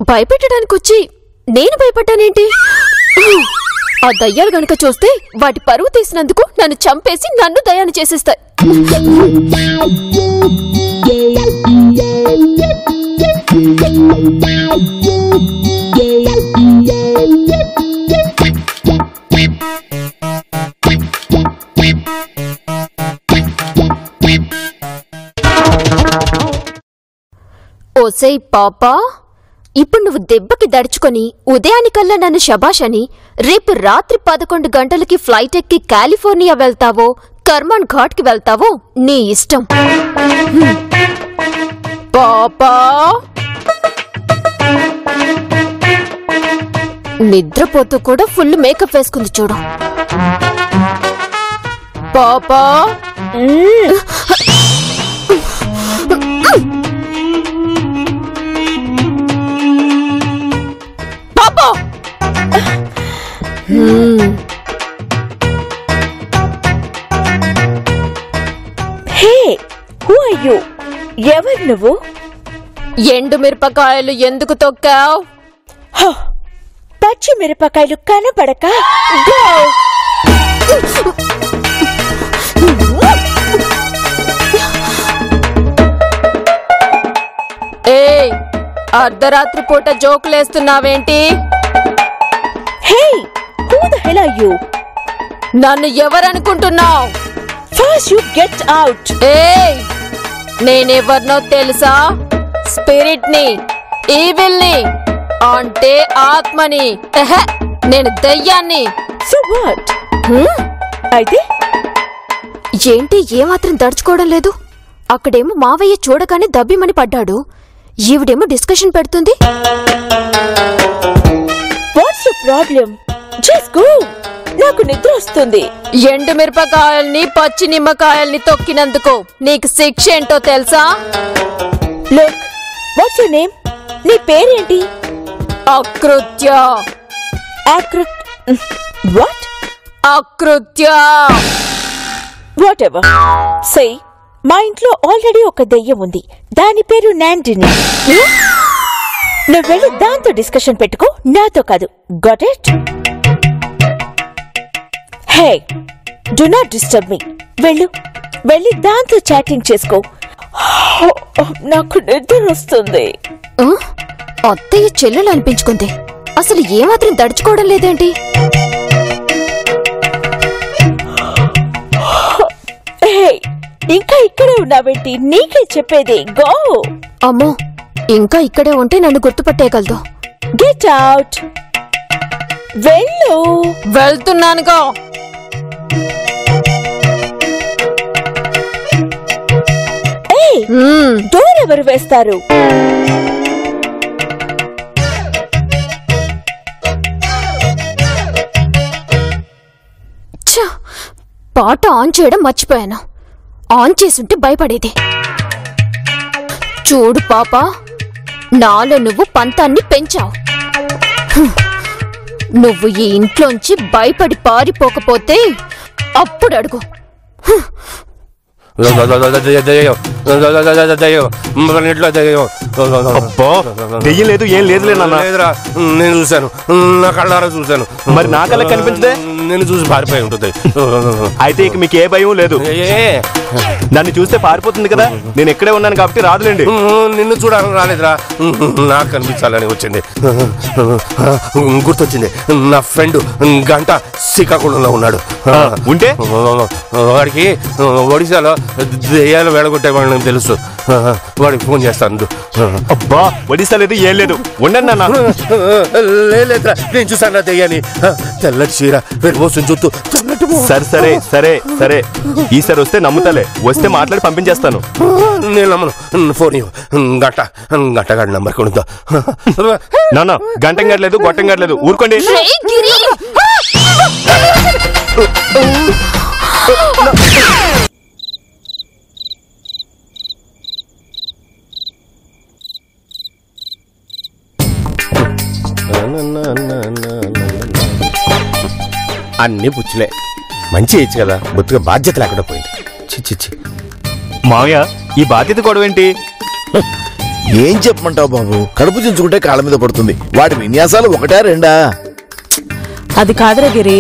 భయపెట్టడానికి వచ్చి నేను భయపడ్డానేంటి? ఆ దయ్యాలు గనుక చూస్తే వాటి పరువు తీసినందుకు నన్ను చంపేసి నన్ను దయ్యాన్ని చేసేస్తాయి. ఓసేయ్ పాపా, ఇప్పుడు నువ్వు దెబ్బకి దడుచుకొని ఉదయానికల్లా నన్ను శబాష్ అని రేపు రాత్రి 11 గంటలకి ఫ్లైట్ ఎక్కి కాలిఫోర్నియా వెళ్తావో కర్మాన్ ఘాట్ కి వెళ్తావో నీ ఇష్టం. పాపా నిద్రపోతూ కూడా ఫుల్ మేకప్ వేసుకుంది చూడు. పాపా పాపా హే, హూ ఆర్ యు? ఎవరు నువ్వు? ఎండు మిరపకాయలు ఎందుకు తొక్కావు? పచ్చి మిరపకాయలు కనపడక ఏయ్, అర్ధరాత్రి పూట జోకులేస్తున్నావేంటి? Hey, who the hell are you? నన్ను ఎవరనుకుంటున్నావు? First you get out. ఏయ్, నేనెవరినో తెలుసా? స్పిరిట్ ని, ఈవిల్ ని, అంటే ఆత్మని. నేను దయ్యాన్ని. So what? అయితే ఏంటి ఏమాత్రం దడుచుకోవడం లేదు? అక్కడేమో మావయ్య చూడగానే దబ్బిమని పడ్డాడు, ఈవిడేమో డిస్కషన్ పెడుతుంది. What's your problem? Just go. నాకు నిద్ర వస్తుంది. ఎండు మిరపకాయల్ని పచ్చి నిమ్మకాయల్ని తొక్కినందుకు నీకు శిక్ష ఏంటో తెలుసా? Look, what's your name? నీ పేరేంటి? Akrutya. What? Akrutya. Whatever. Say, మా ఇంట్లో ఆల్రెడీ ఒక దెయ్యం ఉంది, దాని పేరు నాండిని. నువ్వు వెళ్ళి దాంతో డిస్కషన్ పెట్టుకో, నాతో కాదు. Got it? Hey, do not disturb me. వెళ్ళి దాంతో చాటింగ్ చేసుకో. నాకు నిద్ర వస్తుంది. అత్తయ్య చెల్లెలు అనిపించుకుంది. అసలు ఏమాత్రం దడుచుకోవడం లేదేంటి? ఇంకా ఇక్కడే ఉన్నావేంటి? నీకే చెప్పేది. గో. అమ్మో, ఇంకా ఇక్కడే ఉంటే నన్ను గుర్తుపట్టేయగలదు. Get out. వెళ్ళు. వెళ్తున్నానుగా. డోర్ ఎవరు వేస్తారు? పాట ఆన్ చేయడం మర్చిపోయాను. ఆన్ చేసుంటే భయపడేది. చూడు పాపా, నాలో నువ్వు పంతాన్ని పెంచావు. నువ్వు ఈ ఇంట్లోంచి భయపడి పారిపోకపోతే అప్పుడు అడుగు. దెయ్యం లేదు, ఏం లేదులే నాన్న. నేను చూశాను, నా కళ్ళారా చూశాను. మరి నా కళ్ళ కనిపించదే? నేను చూసి పారిపోయి ఉంటుంది. అయితే ఇక మీకు ఏ భయం లేదు. నన్ను చూస్తే పారిపోతుంది కదా, నేను ఇక్కడే ఉన్నాను కాబట్టి రాదులేండి. నిన్ను చూడాలని రాలేదురా, నాకు కనిపించాలని వచ్చింది. గుర్తొచ్చింది, నా ఫ్రెండ్ గంట శ్రీకాకుళంలో ఉన్నాడు. ఉంటే వాడికి ఒడిశాలో దెయ్యాలు వేడగొట్టేవాళ్ళని తెలుసు. వాడికి ఫోన్ చేస్తాను. అబ్బా, ఒడిశా లేదు, ఏం లేదు. ఉండండి నాన్న. లేదురా, నేను చూసాను నా దెయ్యాన్ని. తెల్లటి చీర, వెనుమోసం చుట్టూ. సరే సరే సరే సరే, ఈసారి వస్తే నమ్ముతాలే, వస్తే మాట్లాడి పంపించేస్తాను. నేను నమ్మను. ఫోన్ గంటగాడి నంబర్ కొనుద్దా. నాన్న, గంటం గడలేదు, గొట్టం గడలేదు, ఊరుకోండి. అన్ని పుచ్చులే. మంచి ఇచ్చు కదా, బొత్తుగా బాధ్యత లేకుండా పోయింది. చిచ్చిచ్చి మావయ్య, ఈ బాధ్యత గొడవేంటి? ఏం చెప్పమంటావు బాబు, కడుపు చించుకుంటే కాళ్ళ మీద పడుతుంది. వాడి విన్యాసాలు ఒకటా రెండా? అది కాదురా గిరి,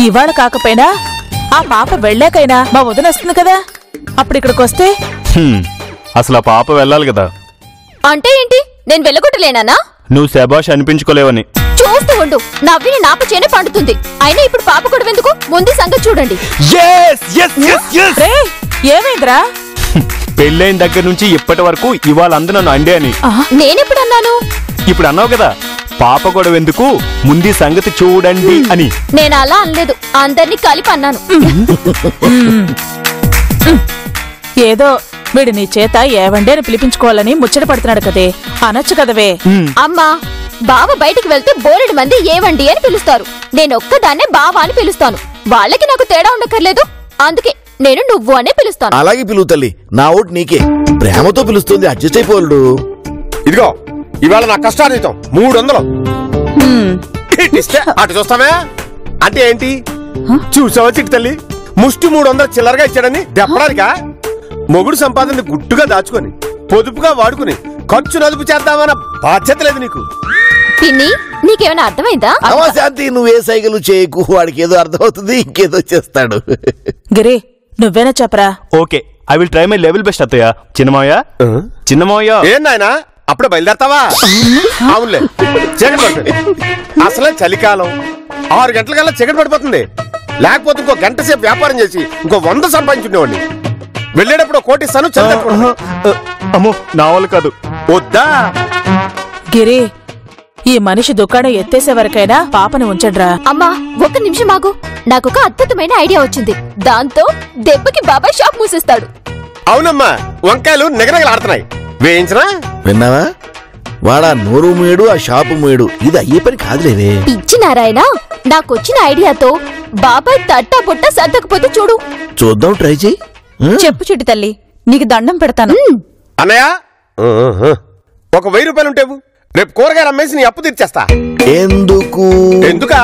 ఇవాళ కాకపోయినా ఆ పాప వెళ్ళాకైనా మా వదిన వస్తుంది కదా, అప్పుడు ఇక్కడికి వస్తే. అసలు ఆ పాప వెళ్ళాలి కదా. అంటే ఏంటి, నేను వెళ్ళగొట్టలేనా? నువ్వు శబాష్ అనిపించుకోలేవని. చూస్తూ ఉండు, నవ్విని నాపు చేనే పండుతుంది. అయినా ఇప్పుడు పాప కూడా ఎందుకు, ముందు సంగతి చూడండి. రేయ్, ఏమైందిరా? పెళ్ళైన దగ్గర నుంచి ఇప్పటి వరకు ఇవాళ అందు నన్ను అండే అని. నేనెప్పుడు అన్నాను? ఇప్పుడు అన్నావు కదా, పాప కూడా ఎందుకు, ముందు సంగతి చూడండి అని. నేను అలా అనలేదు, అందరినీ కలిపి అన్నాను. ఏదో వీడు నీ చేత ఏవండి అని పిలిపించుకోవాలని ముచ్చట పడుతున్నాడు కదే, అనొచ్చు కదవే. అమ్మా, బావ బయటికి వెళ్తే బోలెడు మంది ఏవండి అని పిలుస్తారు. నేను ఒక్కదాన్నే బావ అని పిలుస్తాను. వాళ్ళకి నాకు తేడా ఉండక్కర్లేదు, అందుకే నేను నువ్వు అనే పిలుస్తాను. అలాగే పిలువు తల్లి, నా ఓటు నీకే. ప్రేమతో పిలుస్తుంది, అడ్జస్ట్ అయిపోలేడు. ఇదిగో ఇవాళ నా కష్టార్జితం 300. ఇస్తే అటు చూస్తామే. అంటే ఏంటి చూసావా చిట్టి తల్లి, ముష్టి 300 చిల్లరగా ఇచ్చాడని దెప్పడానికా? మొగుడు సంపాదన గుట్టుగా దాచుకొని పొదుపుగా వాడుకుని ఖర్చు నదుపు చేద్దామన్న బాధ్యత లేదు నీకు. పిన్ని, నీకేమైనా అర్థమైందా? శాంతి, నువ్వే సైకిల్ చేయకు, వాడికి ఏదో అర్థమవుతుంది, ఇంకేదో చేస్తాడు. గిరి, నువ్వేనా చెప్పరా? Okay, I will try my level best అత్తయ్య. చిన్నమావయ్య ఏం నాయనా అప్పుడే బయలుదేరతావా? అవునులే, చీకటి పడుతుంది. అసలే చలికాలం, 6 గంటలకల్లా చీకటి పడిపోతుంది. లేకపోతే ఇంకో గంట సేపు వ్యాపారం చేసి ఇంకో 100 సంపాదించుండేవాడిని. వెళ్ళేటప్పుడు 1 కోటి ఇస్తాను, అమ్మో నా వాళ్ళు కాదు. వద్దా? గిరి, ఈ మనిషి దుకాణం ఎత్తేసే వరకైనా పాపని ఉంచండ్రా. అమ్మా, ఒక్క నిమిషం ఆగు, నాకొక అద్భుతమైన ఐడియా వచ్చింది. దాంతో దెబ్బకి బాబాయ్ షాప్ మూసేస్తాడు. అవునమ్మా, వంకాయలు నిగనగలాడుతున్నాయి, వేయించరా? విన్నావా, వాడా నోరు మూయడు, ఆ షాపు మూయడు. ఇది అయ్యే పని కాదులేవే. పిచ్చి నారాయణ, నాకొచ్చిన ఐడియాతో బాబాయ్ తట్టా బుట్ట సర్దకపోతే చూడు. చూద్దాం, ట్రై చేయి. చెప్పు చిట్టి తల్లి, నీకు దండం పెడతాను. అన్నయ్య, ఒక 1000 రూపాయలు ఉంటేవు, రేపు కూరగాయలు అమ్మేసి నీ అప్పు తీర్చేస్తా. ఎందుకు? ఎందుకా?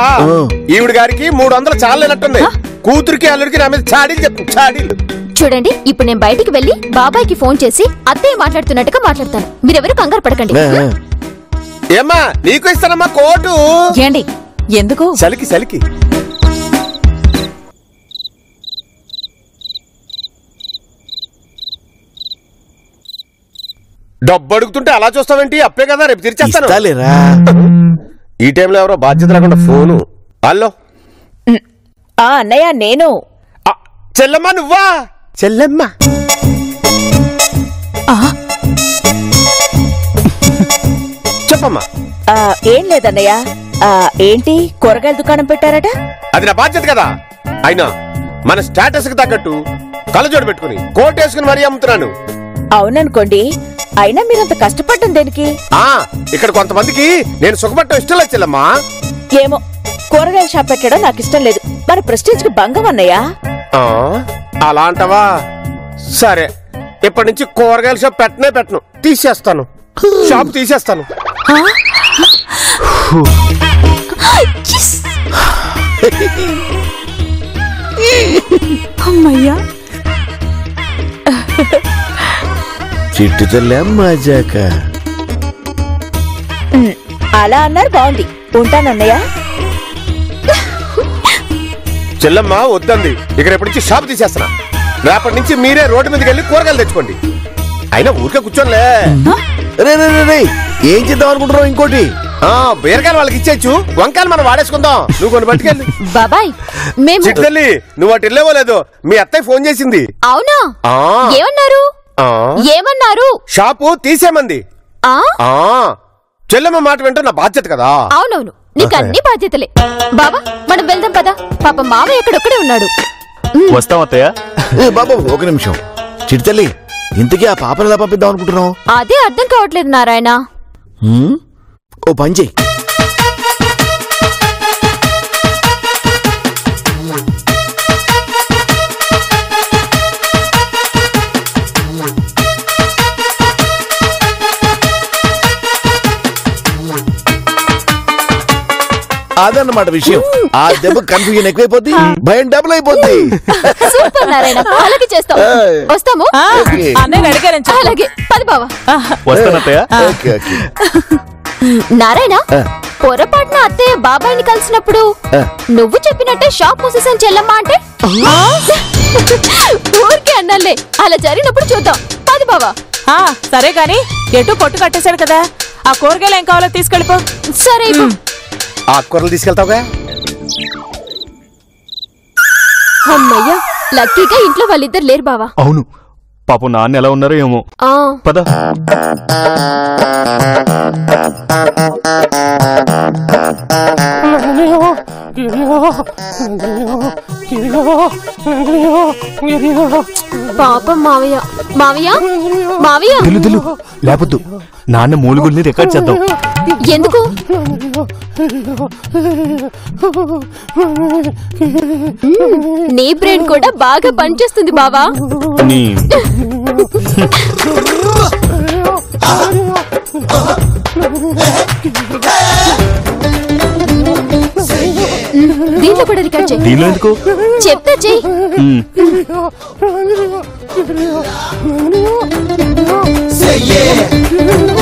ఈవిడ గారికి 300 చాలేనట్టుంది. కూతురికి అల్లుడికి నా మీద చాడీలు చెప్పు, చాడీలు. చూడండి, ఇప్పుడు నేను బయటికి వెళ్లి బాబాయ్కి ఫోన్ చేసి అత్తయ్య మాట్లాడుతున్నట్టుగా మాట్లాడతాను. మీరెవరు కంగారు పడకండి. ఏమ్మా, నీకు ఇస్తానమ్మా కోటు. ఏండి, ఎందుకు? చలికి చలికి. డబ్బు అడుగుతుంటే అలా చూస్తావేంటి? అప్పే కదా, రేపు తీర్చేస్తాను. ఈ టైంలో ఎవరో బాధ్యత లేకుండా ఫోను. హలో అన్నయ్య, నేను. చెల్లెమ్మా, నువ్వా? చెల్లెమ్మా, చెప్పమ్మా. ఏం లేదన్నయ్య, ఏంటి కూరగాయల దుకాణం పెట్టారట? అది నా బాధ్యత కదా. అయినా మన స్టేటస్ కి తగ్గట్టు కళ్ళజోడు పెట్టుకుని కోట్ వేసుకుని మరీ అమ్ముతున్నాను. అవుననుకోండి, అయినా మీరంత కష్టపడ్డం దేనికి? ఇక్కడ కొంతమందికి నేను సుఖపడటం ఇష్టం లేదు చెల్లమ్మా. ఏమో, కూరగాయల షాప్ పెట్టడం నాకు ఇష్టం లేదు. మన ప్రెస్టేజ్ కి భంగం అన్నయ్యా. అలా అంటావా? సరే, ఇప్పటి నుంచి కూరగాయల షాప్ పెట్టను, తీసేస్తాను. షాప్ తీసేస్తాను. అమ్మయ్యా, చిట్టు తల్లి మజాక. అలా అన్నారు, బాగుంది. ఉంటానన్నయ్య. చెల్లమ్మ వద్దంది, ఇక రేపటి నుంచి షాప్ తీసేస్తున్నా. రేపటి నుంచి మీరే రోడ్డు మీదకి వెళ్ళి కూరగాయలు తెచ్చుకోండి. అయినా ఊరికే కూర్చోనిలే. ఏం చేద్దాం అనుకుంటున్నావు? ఇంకోటి బీరకాయలు వాళ్ళకి ఇచ్చేచ్చు, వంకాయలు మనం వాడేసుకుందాం. నువ్వు కొన్ని పట్టుకెళ్ళి. బాబాయ్, చిట్టల్లి, నువ్వు అటు వెళ్ళేవో లేదో, మీ అత్తయ్య ఫోన్ చేసింది. అవునా? ఏమన్నారు? ఏమన్నారు? షాపు తీసేమంది. చెల్లెమ్మ మాట వింటూ నా బాధ్యత కదా. అవునవును, నీకు అన్ని బాధ్యతలే. బాబా, మనం వెళ్దాం పదా. పాప మావయ్య ఎక్కడొక్కడే ఉన్నాడు. వస్తాం అత్తయ్య. బాబా, ఒక నిమిషం. చిట్టు తల్లి, ఇంతకీ ఆ పాపను ఎలా పంపిద్దాం అనుకుంటున్నావు? అదే అర్థం కావట్లేదు నారాయణ. ఓ పని చెయ్యి. అదన్నమాట విషయం. ఆ దెబ్బ కన్ఫ్యూజన్ ఎక్కువైపోద్ది, భయం డబుల్ అయిపోద్ది. సూపర్ నారాయణ, అలాగే చేస్తాం. వస్తాము. ఓకే. అన్నయ్య అడిగారని చెప్పు. అలాగే పది బావా. వస్తానత్తయ్య. Okay okay. నారాయణ, పొరపాటున అత్తయ్య బాబాయిని కలిసినప్పుడు నువ్వు చెప్పినట్టే షాప్ మూసేసాను చెల్లమ్మ అంటే ఊరికే అన్నాలే. అలా జరిగినప్పుడు చూద్దాం. పది బావా. సరే గాని ఎటు కొట్టు కట్టేశాడు కదా, ఆ కూరగాయలు ఏం కావాలో తీసుకెళ్ళిపో. సరే ఆకుకూరలు తీసుకెళ్తావుగా? అమ్మయ్యా, లక్కీగా ఇంట్లో వాళ్ళిద్దరు లేరు బావా. అవును, పాపం నాన్న ఎలా ఉన్నారో ఏమో. పద. పాపం మావయ్య. మావయ్య మావయ్య తెలుదు లేపొద్దు, నాన్న మూలుగుల్ని రికార్డ్ చేద్దాం. ఎందుకు? నీ బ్రెయిన్ కూడా బాగా పనిచేస్తుంది బావా. దీంట్లో కూడా రికార్డ్ చెయ్యి. దీనిలో ఎందుకు? చెప్తా చెయ్యి. Say yeah.